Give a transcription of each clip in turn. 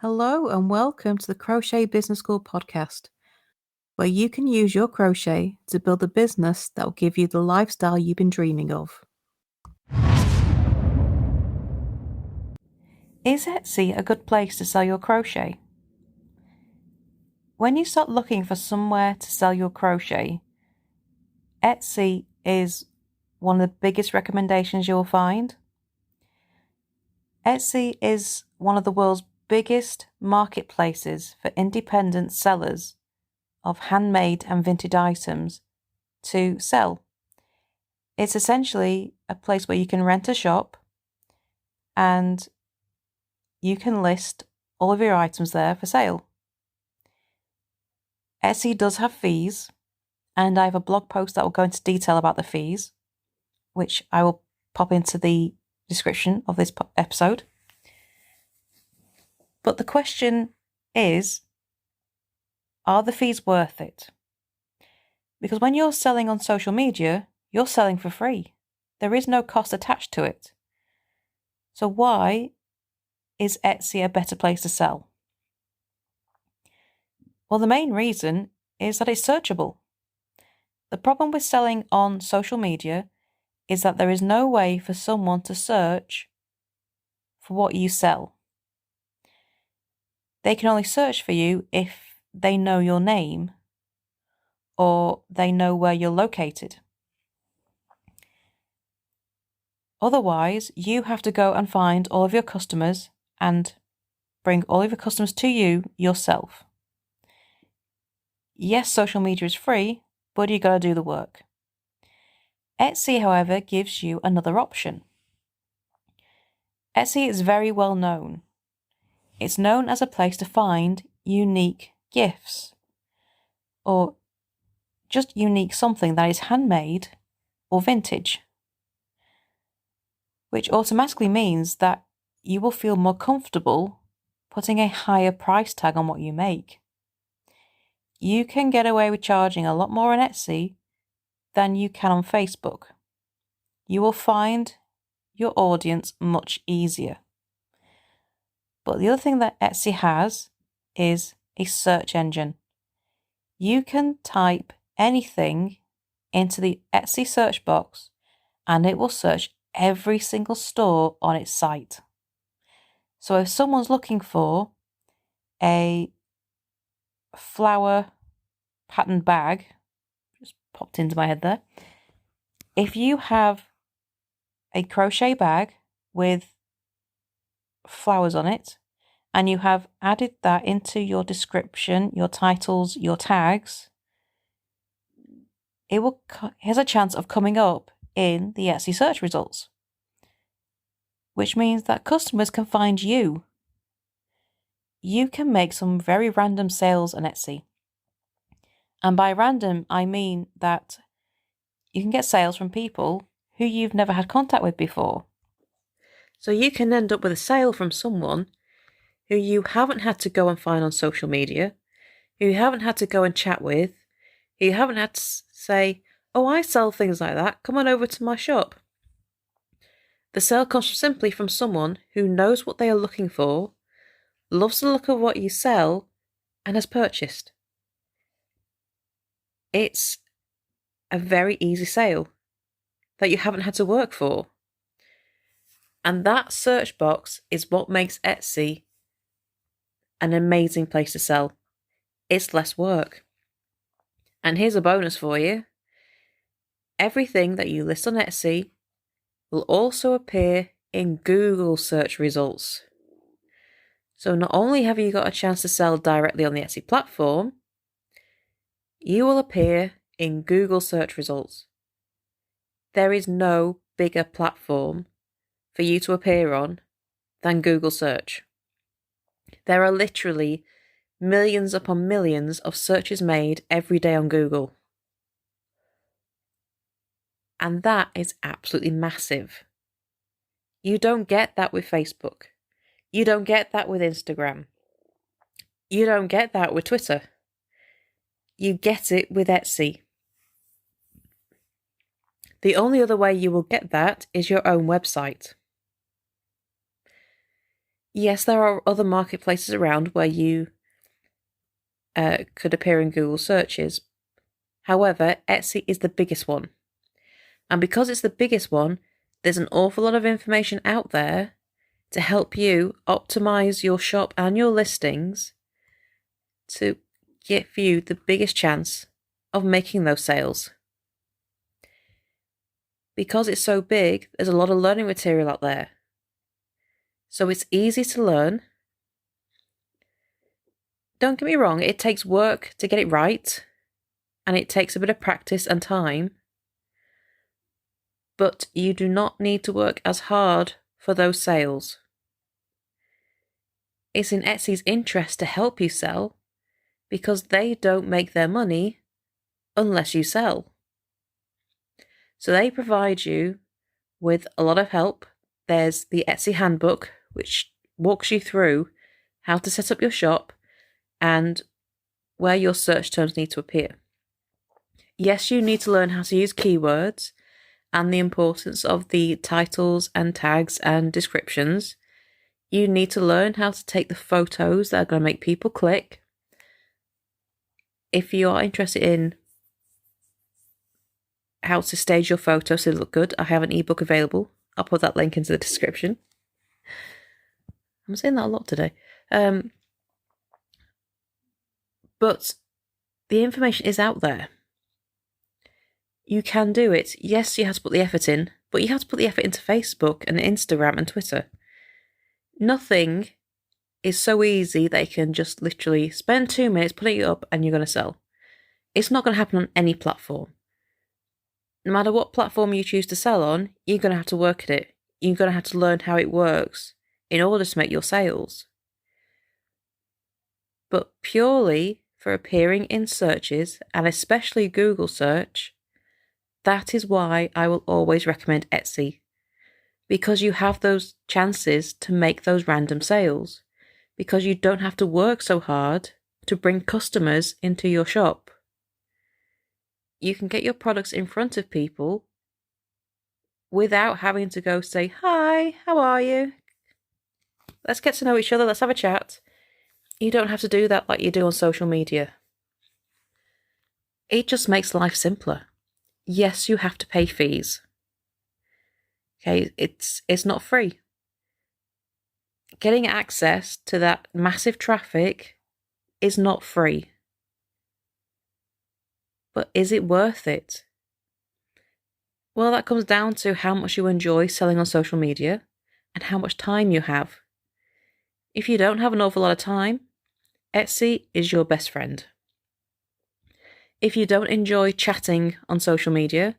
Hello and welcome to the Crochet Business School podcast, where you can use your crochet to build a business that will give you the lifestyle you've been dreaming of. Is Etsy a good place to sell your crochet? When you start looking for somewhere to sell your crochet, Etsy is one of the biggest recommendations you'll find. Etsy is one of the world's biggest marketplaces for independent sellers of handmade and vintage items to sell. It's essentially a place where you can rent a shop and you can list all of your items there for sale. Etsy does have fees, and I have a blog post that will go into detail about the fees, which I will pop into the description of this episode. But the question is, are the fees worth it? Because when you're selling on social media, you're selling for free. There is no cost attached to it. So why is Etsy a better place to sell? Well, the main reason is that it's searchable. The problem with selling on social media is that there is no way for someone to search for what you sell. They can only search for you if they know your name or they know where you're located. Otherwise, you have to go and find all of your customers and bring all of your customers to you yourself. Yes, social media is free, but you got to do the work. Etsy, however, gives you another option. Etsy is very well known. It's known as a place to find unique gifts or just unique something that is handmade or vintage, which automatically means that you will feel more comfortable putting a higher price tag on what you make. You can get away with charging a lot more on Etsy than you can on Facebook. You will find your audience much easier. But the other thing that Etsy has is a search engine. You can type anything into the Etsy search box and it will search every single store on its site. So if someone's looking for a flower patterned bag, just popped into my head there, if you have a crochet bag with flowers on it and you have added that into your description, your titles, your tags, it has a chance of coming up in the Etsy search results, which means that customers can find you. You can make some very random sales on Etsy. And by random, I mean that you can get sales from people who you've never had contact with before. So you can end up with a sale from someone who you haven't had to go and find on social media, who you haven't had to go and chat with, who you haven't had to say, "Oh, I sell things like that, come on over to my shop." The sale comes simply from someone who knows what they are looking for, loves the look of what you sell, and has purchased. It's a very easy sale that you haven't had to work for. And that search box is what makes Etsy an amazing place to sell. It's less work. And here's a bonus for you. Everything that you list on Etsy will also appear in Google search results. So not only have you got a chance to sell directly on the Etsy platform, you will appear in Google search results. There is no bigger platform for you to appear on than Google search. There are literally millions upon millions of searches made every day on Google. And that is absolutely massive. You don't get that with Facebook. You don't get that with Instagram. You don't get that with Twitter. You get it with Etsy. The only other way you will get that is your own website. Yes, there are other marketplaces around where you could appear in Google searches. However, Etsy is the biggest one. And because it's the biggest one, there's an awful lot of information out there to help you optimize your shop and your listings to give you the biggest chance of making those sales. Because it's so big, there's a lot of learning material out there. So it's easy to learn. Don't get me wrong, it takes work to get it right, and it takes a bit of practice and time. But you do not need to work as hard for those sales. It's in Etsy's interest to help you sell because they don't make their money unless you sell. So they provide you with a lot of help. There's the Etsy handbook, which walks you through how to set up your shop and where your search terms need to appear. Yes, you need to learn how to use keywords and the importance of the titles and tags and descriptions. You need to learn how to take the photos that are going to make people click. If you are interested in how to stage your photos so they look good, I have an ebook available. I'll put that link into the description. I'm saying that a lot today. But the information is out there. You can do it. Yes, you have to put the effort in, but you have to put the effort into Facebook and Instagram and Twitter. Nothing is so easy that you can just literally spend 2 minutes putting it up and you're going to sell. It's not going to happen on any platform. No matter what platform you choose to sell on, you're going to have to work at it. You're going to have to learn how it works in order to make your sales. But purely for appearing in searches, and especially Google search, that is why I will always recommend Etsy. Because you have those chances to make those random sales. Because you don't have to work so hard to bring customers into your shop. You can get your products in front of people without having to go say, "Hi, how are you? Let's get to know each other, let's have a chat." You don't have to do that like you do on social media. It just makes life simpler. Yes, you have to pay fees. Okay, it's not free. Getting access to that massive traffic is not free. But is it worth it? Well, that comes down to how much you enjoy selling on social media and how much time you have. If you don't have an awful lot of time, Etsy is your best friend. If you don't enjoy chatting on social media,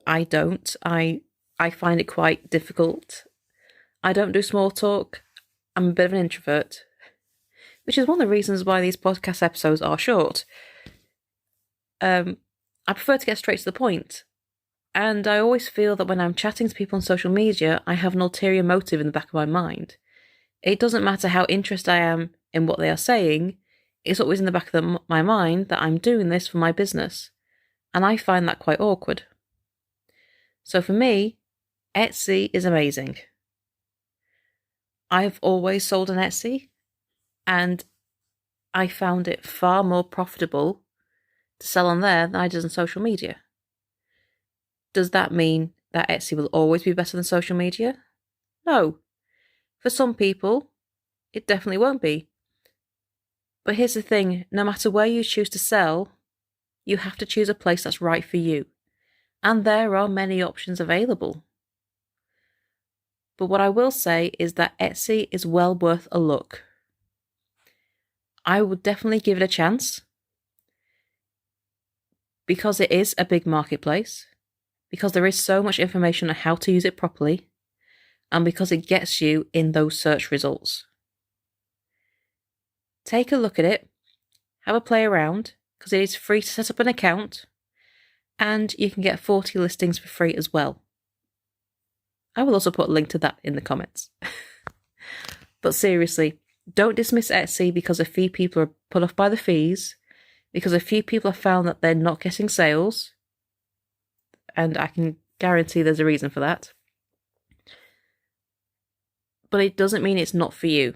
I don't. I find it quite difficult. I don't do small talk. I'm a bit of an introvert, which is one of the reasons why these podcast episodes are short. I prefer to get straight to the point. And I always feel that when I'm chatting to people on social media, I have an ulterior motive in the back of my mind. It doesn't matter how interested I am in what they are saying, it's always in the back of my mind that I'm doing this for my business. And I find that quite awkward. So for me, Etsy is amazing. I've always sold on Etsy, and I found it far more profitable to sell on there than I did on social media. Does that mean that Etsy will always be better than social media? No. For some people, it definitely won't be. But here's the thing, no matter where you choose to sell, you have to choose a place that's right for you. And there are many options available. But what I will say is that Etsy is well worth a look. I would definitely give it a chance. Because it is a big marketplace. Because there is so much information on how to use it properly. And because it gets you in those search results. Take a look at it, have a play around, because it is free to set up an account, and you can get 40 listings for free as well. I will also put a link to that in the comments. But seriously, don't dismiss Etsy because a few people are put off by the fees, because a few people have found that they're not getting sales, and I can guarantee there's a reason for that. but it doesn't mean it's not for you.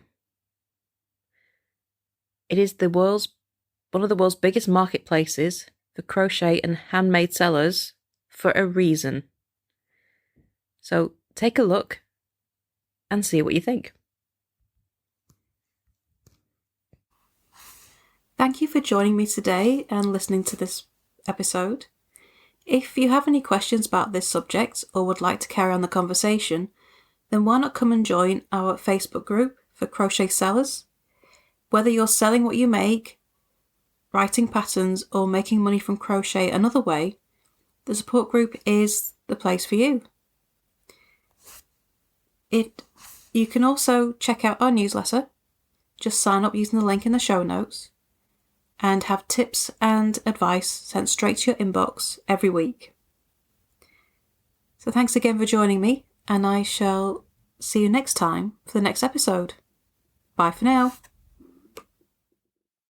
It is one of the world's biggest marketplaces for crochet and handmade sellers for a reason. So take a look and see what you think. Thank you for joining me today and listening to this episode. If you have any questions about this subject or would like to carry on the conversation, then why not come and join our Facebook group for crochet sellers? Whether you're selling what you make, writing patterns, or making money from crochet another way, the support group is the place for you. You can also check out our newsletter. Just sign up using the link in the show notes and have tips and advice sent straight to your inbox every week. So thanks again for joining me, and I shall see you next time for the next episode. Bye for now.